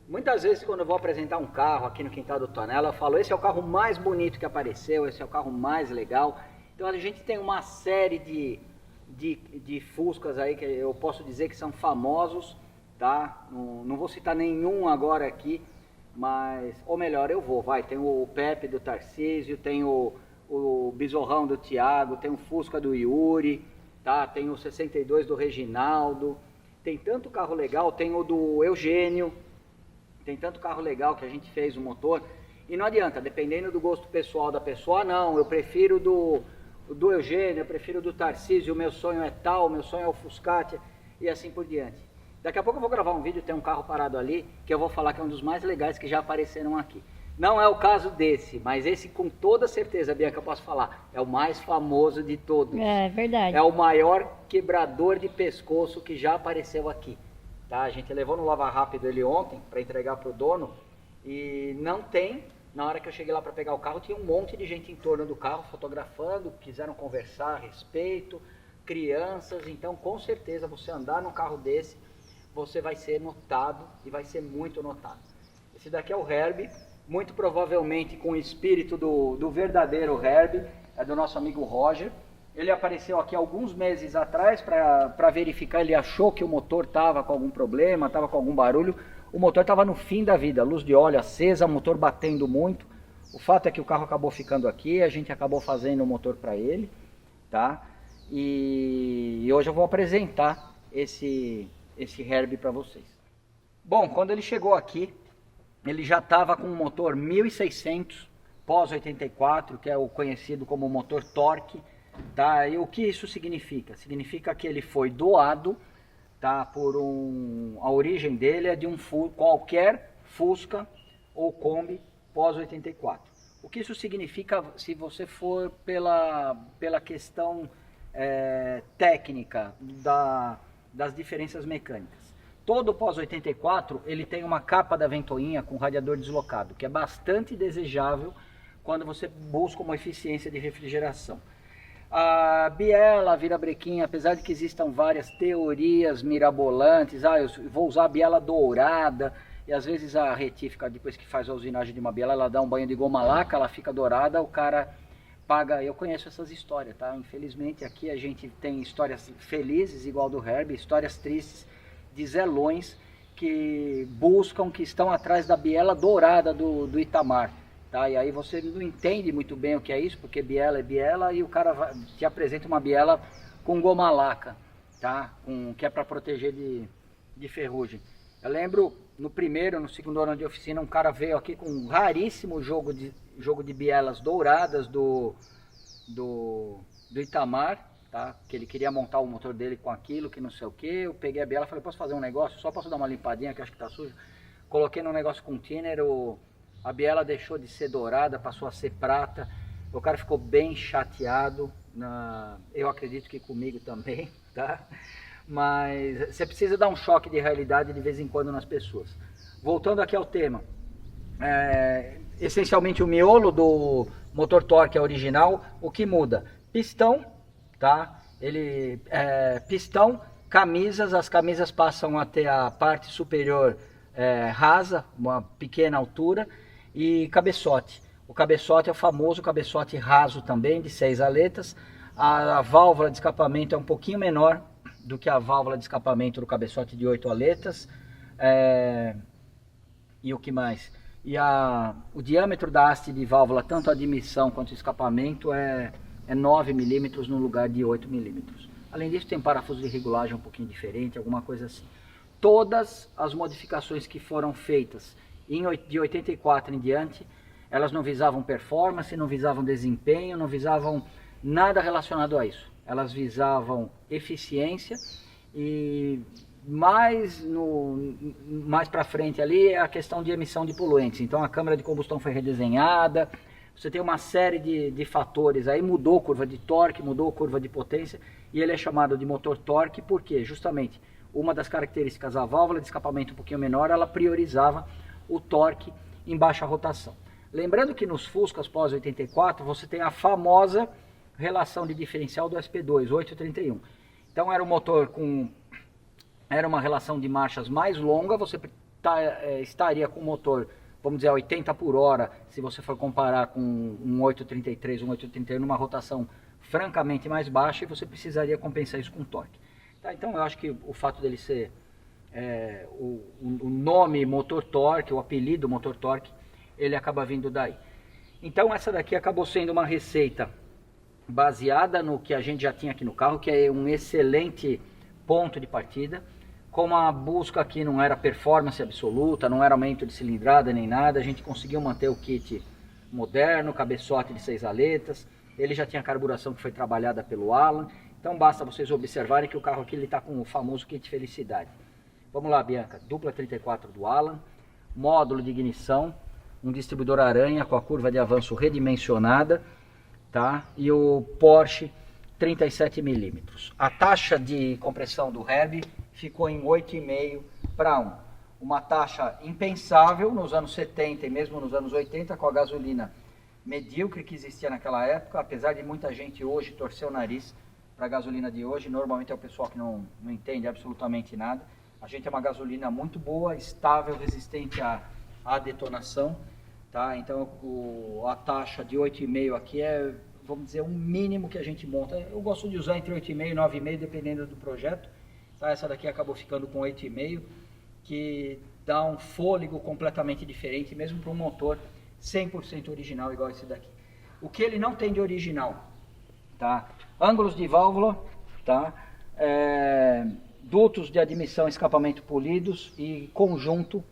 Muitas vezes quando eu vou apresentar um carro aqui no quintal do Tonela, eu falo, esse é o carro mais bonito que apareceu, esse é o carro mais legal. Então a gente tem uma série de Fuscas aí que eu posso dizer que são famosos, tá? Não vou citar nenhum agora aqui, mas, ou melhor, eu vou, vai. Tem o Pepe do Tarcísio, tem o Bizorrão do Thiago, tem o Fusca do Yuri, tá? Tem o 62 do Reginaldo, tem tanto carro legal, tem o do Eugênio. Tem tanto carro legal que a gente fez o motor. E não adianta, dependendo do gosto pessoal da pessoa, não, eu prefiro do Eugênio, eu prefiro do Tarcísio, o meu sonho é tal, o meu sonho é o Fuscati e assim por diante. Daqui a pouco eu vou gravar um vídeo, tem um carro parado ali, que eu vou falar que é um dos mais legais que já apareceram aqui. Não é o caso desse, mas esse com toda certeza, Bianca, eu posso falar, é o mais famoso de todos. É verdade. É o maior quebrador de pescoço que já apareceu aqui. Tá? A gente levou no Lava Rápido ele ontem para entregar para o dono e não tem. Na hora que eu cheguei lá para pegar o carro, tinha um monte de gente em torno do carro fotografando, quiseram conversar a respeito, crianças. Então, com certeza, você andar num carro desse, você vai ser notado e vai ser muito notado. Esse daqui é o Herbie, muito provavelmente com o espírito do verdadeiro Herbie, é do nosso amigo Roger. Ele apareceu aqui alguns meses atrás para verificar, ele achou que o motor estava com algum problema, estava com algum barulho. O motor estava no fim da vida, luz de óleo acesa, motor batendo muito. O fato é que o carro acabou ficando aqui, a gente acabou fazendo o motor para ele, tá? E hoje eu vou apresentar esse Herbie para vocês. Bom, quando ele chegou aqui, ele já estava com um motor 1600 pós 84, que é o conhecido como motor torque. Tá? E o que isso significa? Significa que ele foi doado, tá? A origem dele é de qualquer Fusca ou Kombi pós 84. O que isso significa se você for pela questão técnica das diferenças mecânicas? Todo pós 84 ele tem uma capa da ventoinha com radiador deslocado, que é bastante desejável quando você busca uma eficiência de refrigeração. A biela virabrequim, apesar de que existam várias teorias mirabolantes, eu vou usar a biela dourada, e às vezes a retífica, depois que faz a usinagem de uma biela, ela dá um banho de goma laca, ela fica dourada, o cara paga. Eu conheço essas histórias, tá? Infelizmente aqui a gente tem histórias felizes, igual do Herbie, histórias tristes de zelões que buscam, que estão atrás da biela dourada do Itamar. Tá? E aí você não entende muito bem o que é isso, porque biela é biela e o cara te apresenta uma biela com goma laca, tá? Que é para proteger de ferrugem. Eu lembro no segundo ano de oficina, um cara veio aqui com um raríssimo jogo de bielas douradas do Itamar, tá? Que ele queria montar o motor dele com aquilo, que não sei o que. Eu peguei a biela e falei, posso fazer um negócio? Só posso dar uma limpadinha que eu acho que tá sujo. Coloquei no negócio com thinner, a biela deixou de ser dourada, passou a ser prata. O cara ficou bem chateado. Eu acredito que comigo também, tá? Mas você precisa dar um choque de realidade de vez em quando nas pessoas. Voltando aqui ao tema. Essencialmente o miolo do motor torque é original. O que muda? Pistão, tá? Pistão, camisas. As camisas passam a ter a parte superior rasa, uma pequena altura. E cabeçote. O cabeçote é o famoso cabeçote raso também, de 6 aletas. A válvula de escapamento é um pouquinho menor do que a válvula de escapamento do cabeçote de 8 aletas. E o que mais? E o diâmetro da haste de válvula, tanto a admissão quanto o escapamento, é 9 milímetros no lugar de 8 milímetros. Além disso, tem parafuso de regulagem um pouquinho diferente, alguma coisa assim. Todas as modificações que foram feitas de 84 em diante, elas não visavam performance, não visavam desempenho, não visavam nada relacionado a isso. Elas visavam eficiência e mais para frente ali é a questão de emissão de poluentes. Então a câmara de combustão foi redesenhada, você tem uma série de fatores aí, mudou a curva de torque, mudou a curva de potência e ele é chamado de motor torque porque justamente uma das características, a válvula de escapamento um pouquinho menor, ela priorizava o torque em baixa rotação. Lembrando que nos Fuscas pós 84 você tem a famosa relação de diferencial do SP2, 831. Então era um motor era uma relação de marchas mais longa, você estaria com o motor, vamos dizer, a 80 por hora, se você for comparar com um 833, um 831 numa rotação francamente mais baixa, e você precisaria compensar isso com torque. Tá, então eu acho que o fato dele ser o nome motor torque, o apelido motor torque, ele acaba vindo daí. Então essa daqui acabou sendo uma receita baseada no que a gente já tinha aqui no carro, que é um excelente ponto de partida. Como a busca aqui não era performance absoluta, não era aumento de cilindrada nem nada, a gente conseguiu manter o kit moderno, cabeçote de 6 aletas. Ele já tinha carburação que foi trabalhada pelo Alan. Então basta vocês observarem que o carro aqui está com o famoso kit felicidade. Vamos lá, Bianca, dupla 34 do Alan, módulo de ignição, um distribuidor aranha com a curva de avanço redimensionada, tá? E o Porsche 37 mm. A taxa de compressão do Herbie ficou em 8,5 para 1. Uma taxa impensável nos anos 70 e mesmo nos anos 80, com a gasolina medíocre que existia naquela época, apesar de muita gente hoje torcer o nariz para a gasolina de hoje. Normalmente é o pessoal que não entende absolutamente nada. A gente é uma gasolina muito boa, estável, resistente à detonação, tá? Então a taxa de 8,5 aqui é, vamos dizer, um mínimo que a gente monta. Eu gosto de usar entre 8,5 e 9,5, dependendo do projeto. Tá? Essa daqui acabou ficando com 8,5, que dá um fôlego completamente diferente, mesmo para um motor 100% original igual esse daqui. O que ele não tem de original, tá? Ângulos de válvula, tá? Dutos de admissão e escapamento polidos e conjunto,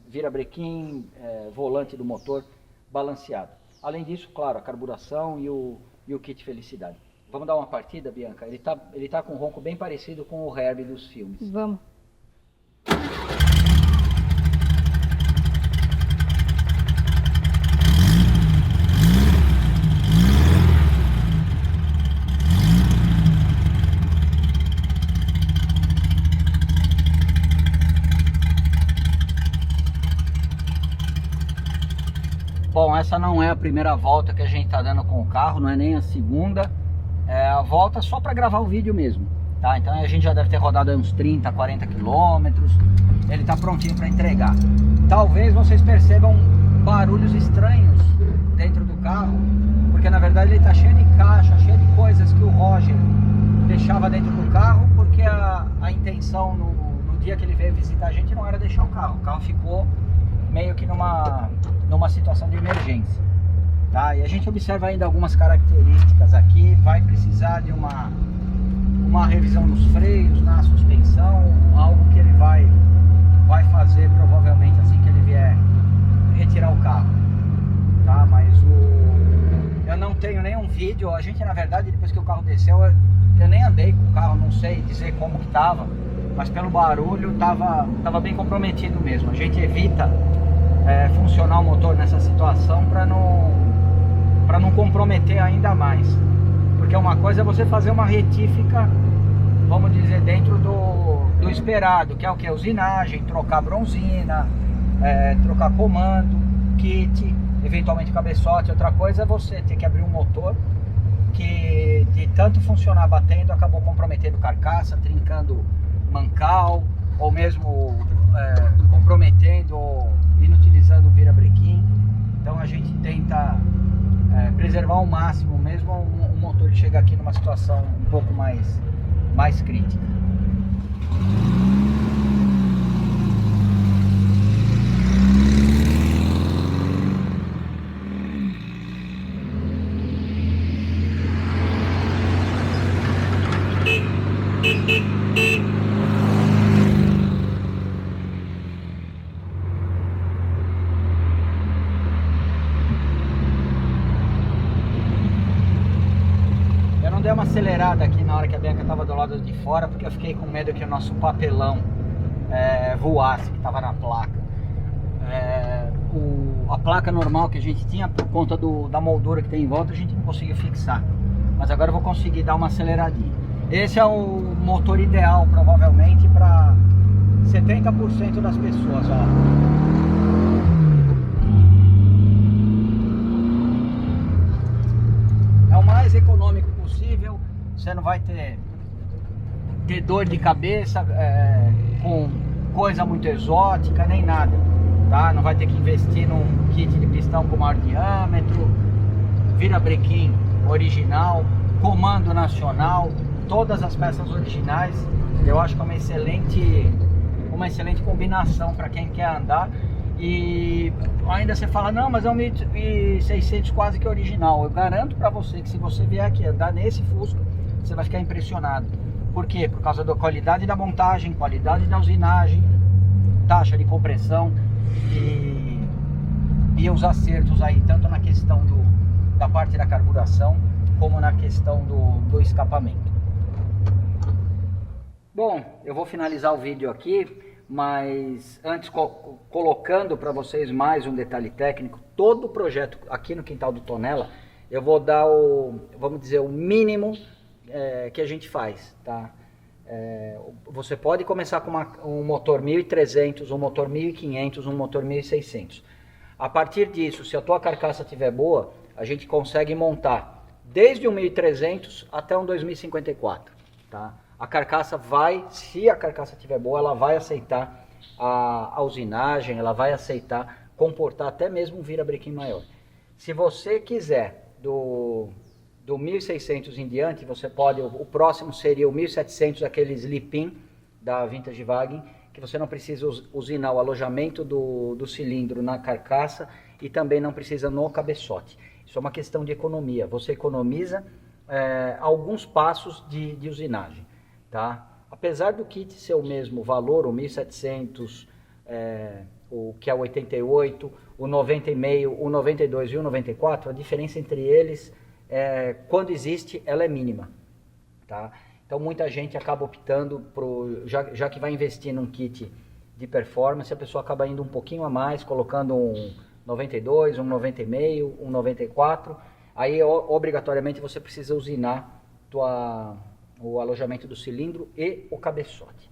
virabrequim, volante do motor balanceado. Além disso, claro, a carburação e o kit felicidade. Vamos dar uma partida, Bianca? Ele tá com um ronco bem parecido com o Herbie dos filmes. Vamos. Bom, essa não é a primeira volta que a gente está dando com o carro, não é nem a segunda. É a volta só para gravar o vídeo mesmo, tá? Então a gente já deve ter rodado uns 30, 40 quilômetros. Ele está prontinho para entregar. Talvez vocês percebam barulhos estranhos dentro do carro, porque na verdade ele está cheio de caixa, cheio de coisas que o Roger deixava dentro do carro, porque a intenção no dia que ele veio visitar a gente não era deixar o carro ficou meio que numa situação de emergência, tá? E a gente observa ainda algumas características aqui. Vai precisar de uma revisão nos freios, na suspensão, algo que ele vai fazer provavelmente assim que ele vier retirar o carro, tá? Mas eu não tenho nenhum vídeo. A gente, na verdade, depois que o carro desceu, eu nem andei com o carro, não sei dizer como que tava, mas pelo barulho tava bem comprometido mesmo. A gente evita funcionar o motor nessa situação para não comprometer ainda mais, porque uma coisa é você fazer uma retífica, vamos dizer, dentro do esperado, que é o que? Usinagem, trocar bronzina, trocar comando, kit, eventualmente cabeçote. Outra coisa é você ter que abrir um motor que de tanto funcionar batendo acabou comprometendo carcaça, trincando mancal, ou mesmo comprometendo ou inutilizando o virabrequim. Então a gente tenta preservar ao máximo, mesmo um motor que chega aqui numa situação um pouco mais crítica. Dei uma acelerada aqui na hora que a Bianca estava do lado de fora, porque eu fiquei com medo que o nosso papelão voasse, que estava na placa. A placa normal que a gente tinha, por conta da moldura que tem em volta, a gente não conseguiu fixar, mas agora eu vou conseguir dar uma aceleradinha. Esse é o motor ideal provavelmente para 70% das pessoas, ó. Mais econômico possível, você não vai ter dor de cabeça com coisa muito exótica, nem nada, tá? Não vai ter que investir num kit de pistão com maior diâmetro, virabrequim original, comando nacional, todas as peças originais. Eu acho que é uma excelente combinação para quem quer andar. E ainda você fala, não, mas é um 1600 quase que original. Eu garanto para você que se você vier aqui andar nesse Fusca, você vai ficar impressionado. Por quê? Por causa da qualidade da montagem, qualidade da usinagem, taxa de compressão e os acertos aí, tanto na questão da parte da carburação, como na questão do escapamento. Bom, eu vou finalizar o vídeo aqui, mas antes colocando para vocês mais um detalhe técnico. Todo o projeto aqui no quintal do Tonela, eu vou dar vamos dizer, o mínimo que a gente faz, tá? Você pode começar com um motor 1300, um motor 1500, um motor 1600. A partir disso, se a tua carcaça estiver boa, a gente consegue montar desde um 1300 até um 2054, tá? A carcaça se a carcaça estiver boa, ela vai aceitar a usinagem, ela vai aceitar comportar até mesmo um virabrequim maior. Se você quiser do 1600 em diante, você pode, o próximo seria o 1700, aquele Slip-in da Vintage Wagen, que você não precisa usinar o alojamento do cilindro na carcaça e também não precisa no cabeçote. Isso é uma questão de economia, você economiza alguns passos de usinagem, tá? Apesar do kit ser o mesmo valor, o 1700, o que é o 88, o 90,5, o 92 e o 94, a diferença entre eles, quando existe, ela é mínima, tá? Então muita gente acaba optando, já que vai investir num kit de performance, a pessoa acaba indo um pouquinho a mais, colocando um 92, um 90,5, um 94, aí obrigatoriamente você precisa usinar o alojamento do cilindro e o cabeçote.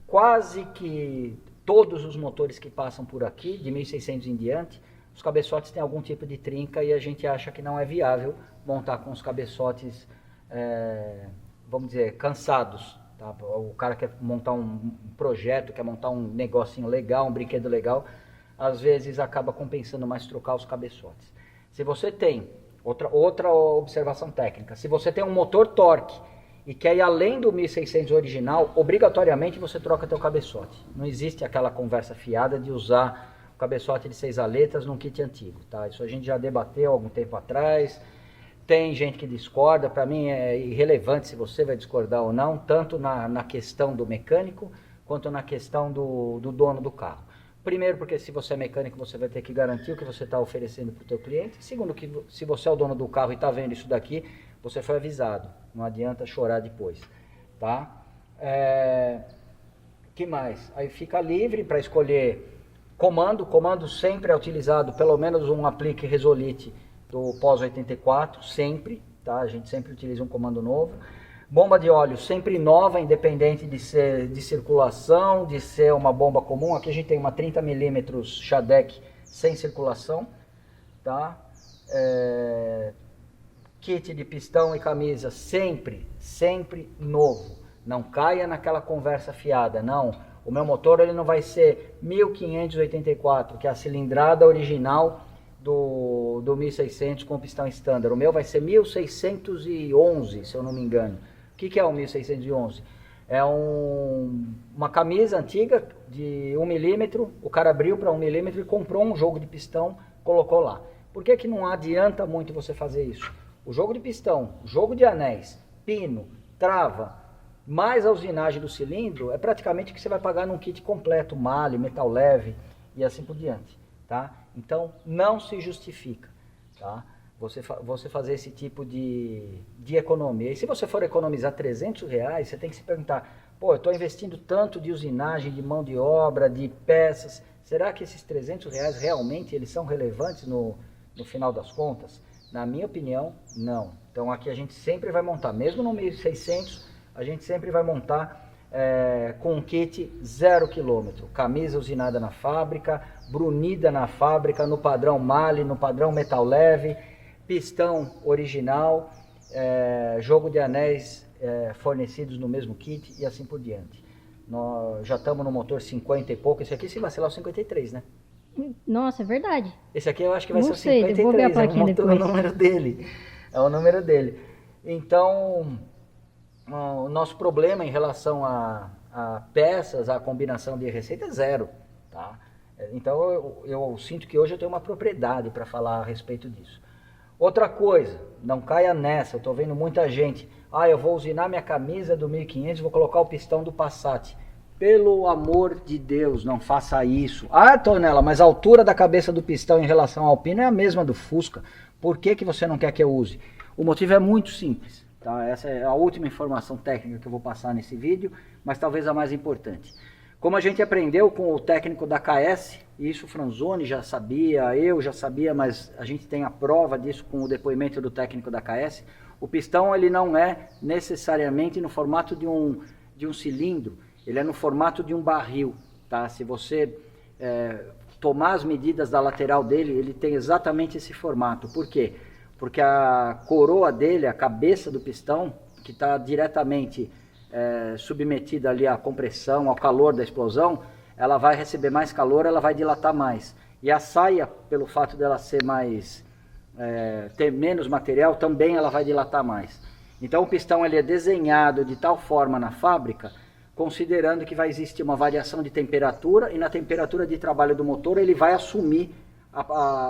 Quase que todos os motores que passam por aqui, de 1600 em diante, os cabeçotes têm algum tipo de trinca e a gente acha que não é viável montar com os cabeçotes, vamos dizer, cansados, tá? O cara quer montar um projeto, quer montar um negocinho legal, um brinquedo legal, às vezes acaba compensando mais trocar os cabeçotes. Se você tem, outra observação técnica, se você tem um motor torque e quer ir além do 1600 original, obrigatoriamente você troca teu cabeçote. Não existe aquela conversa fiada de usar o cabeçote de 6 aletas num kit antigo, tá? Isso a gente já debateu algum tempo atrás. Tem gente que discorda, para mim é irrelevante se você vai discordar ou não, tanto na questão do mecânico, quanto na questão do dono do carro. Primeiro, porque se você é mecânico, você vai ter que garantir o que você está oferecendo para o teu cliente. Segundo, que se você é o dono do carro e está vendo isso daqui, você foi avisado. Não adianta chorar depois, tá? Que mais? Aí fica livre para escolher comando. Comando sempre é utilizado, pelo menos um aplique Resolite do pós 84, sempre, tá? A gente sempre utiliza um comando novo. Bomba de óleo sempre nova, independente de ser de circulação, de ser uma bomba comum. Aqui a gente tem uma 30 mm Shadec sem circulação, tá? Kit de pistão e camisa sempre novo. Não caia naquela conversa fiada, não. O meu motor ele não vai ser 1584, que é a cilindrada original do 1600 com pistão standard. O meu vai ser 1611, se eu não me engano. O que é o 1611? É uma camisa antiga de 1 milímetro, o cara abriu para 1 milímetro e comprou um jogo de pistão, colocou lá. Por que que não adianta muito você fazer isso? O jogo de pistão, jogo de anéis, pino, trava, mais a usinagem do cilindro, é praticamente o que você vai pagar num kit completo, malha, metal leve e assim por diante, tá? Então, não se justifica, tá? Você fazer esse tipo de economia. E se você for economizar R$300, você tem que se perguntar, pô, eu estou investindo tanto de usinagem, de mão de obra, de peças, será que esses R$300 realmente eles são relevantes no final das contas? Na minha opinião, não. Então aqui a gente sempre vai montar, mesmo no 1600, a gente sempre vai montar com um kit 0 km, camisa usinada na fábrica, brunida na fábrica, no padrão Mali, no padrão metal leve, pistão original, jogo de anéis fornecidos no mesmo kit e assim por diante, Nós já estamos no motor 50 e pouco. Esse aqui, se vacilar, é o 53, né? Nossa, é verdade. Esse aqui eu acho que vai Não ser o sei, 53, vou ver a é plaquinha depois. o número dele. É o número dele. Então, o nosso problema em relação a peças, a combinação de receita é zero, tá? Então eu sinto que hoje eu tenho uma propriedade para falar a respeito disso. Outra coisa, não caia nessa, eu estou vendo muita gente, eu vou usinar minha camisa do 1500, vou colocar o pistão do Passat. Pelo amor de Deus, não faça isso. Tonela, mas a altura da cabeça do pistão em relação ao Alpino é a mesma do Fusca. Por que você não quer que eu use? O motivo é muito simples. Tá? Essa é a última informação técnica que eu vou passar nesse vídeo, mas talvez a mais importante. Como a gente aprendeu com o técnico da KS, isso o Franzoni já sabia, eu já sabia, mas a gente tem a prova disso com o depoimento do técnico da KS, o pistão ele não é necessariamente no formato de um cilindro, ele é no formato de um barril. Tá? Se você tomar as medidas da lateral dele, ele tem exatamente esse formato. Por quê? Porque a coroa dele, a cabeça do pistão, que está diretamente submetida ali à compressão, ao calor da explosão, ela vai receber mais calor, ela vai dilatar mais. E a saia, pelo fato dela ser mais, ter menos material, também ela vai dilatar mais. Então o pistão ele é desenhado de tal forma na fábrica, considerando que vai existir uma variação de temperatura, e na temperatura de trabalho do motor ele vai assumir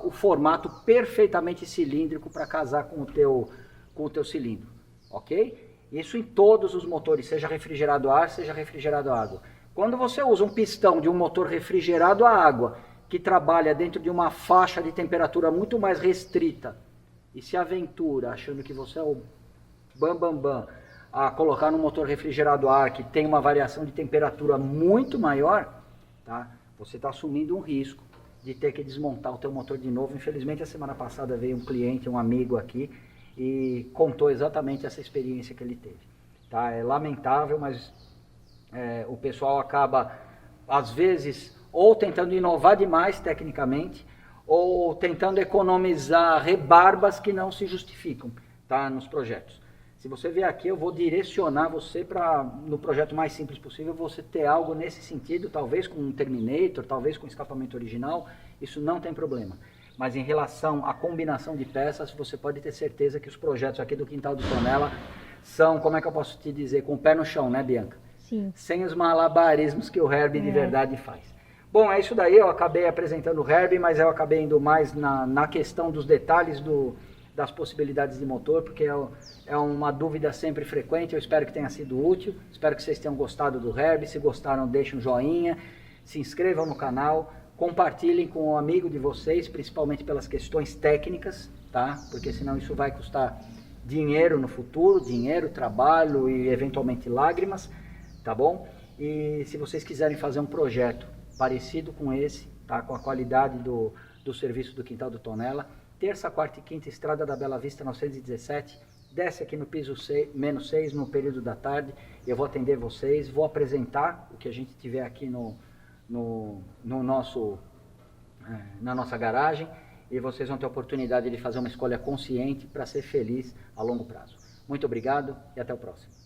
o formato perfeitamente cilíndrico para casar com o teu cilindro, ok? Isso em todos os motores, seja refrigerado a ar, seja refrigerado a água. Quando você usa um pistão de um motor refrigerado a água, que trabalha dentro de uma faixa de temperatura muito mais restrita, e se aventura, achando que você é o bam, a colocar no motor refrigerado a ar, que tem uma variação de temperatura muito maior, tá? Você está assumindo um risco de ter que desmontar o teu motor de novo. Infelizmente, a semana passada veio um cliente, um amigo aqui, e contou exatamente essa experiência que ele teve. Tá? É lamentável, mas o pessoal acaba, às vezes, ou tentando inovar demais tecnicamente, ou tentando economizar rebarbas que não se justificam, tá? Nos projetos. Se você vier aqui, eu vou direcionar você para, no projeto mais simples possível, você ter algo nesse sentido, talvez com um Terminator, talvez com escapamento original, isso não tem problema. Mas em relação à combinação de peças, você pode ter certeza que os projetos aqui do Quintal do Tonela são, como é que eu posso te dizer, com o pé no chão, né, Bianca? Sim. Sem os malabarismos que o Herbie de verdade faz. Bom, é isso daí, eu acabei apresentando o Herbie, mas eu acabei indo mais na questão dos detalhes das possibilidades de motor, porque é uma dúvida sempre frequente. Eu espero que tenha sido útil, espero que vocês tenham gostado do Herbie. Se gostaram, deixem um joinha, se inscrevam no canal, compartilhem com um amigo de vocês, principalmente pelas questões técnicas, tá? Porque senão isso vai custar dinheiro no futuro, dinheiro, trabalho e eventualmente lágrimas, tá bom? E se vocês quiserem fazer um projeto parecido com esse, tá? Com a qualidade do serviço do Quintal do Tonela, terça, quarta e quinta, Estrada da Bela Vista 917, desce aqui no piso -6, no período da tarde, eu vou atender vocês, vou apresentar o que a gente tiver aqui na nossa garagem, e vocês vão ter a oportunidade de fazer uma escolha consciente para ser feliz a longo prazo. Muito obrigado e até o próximo.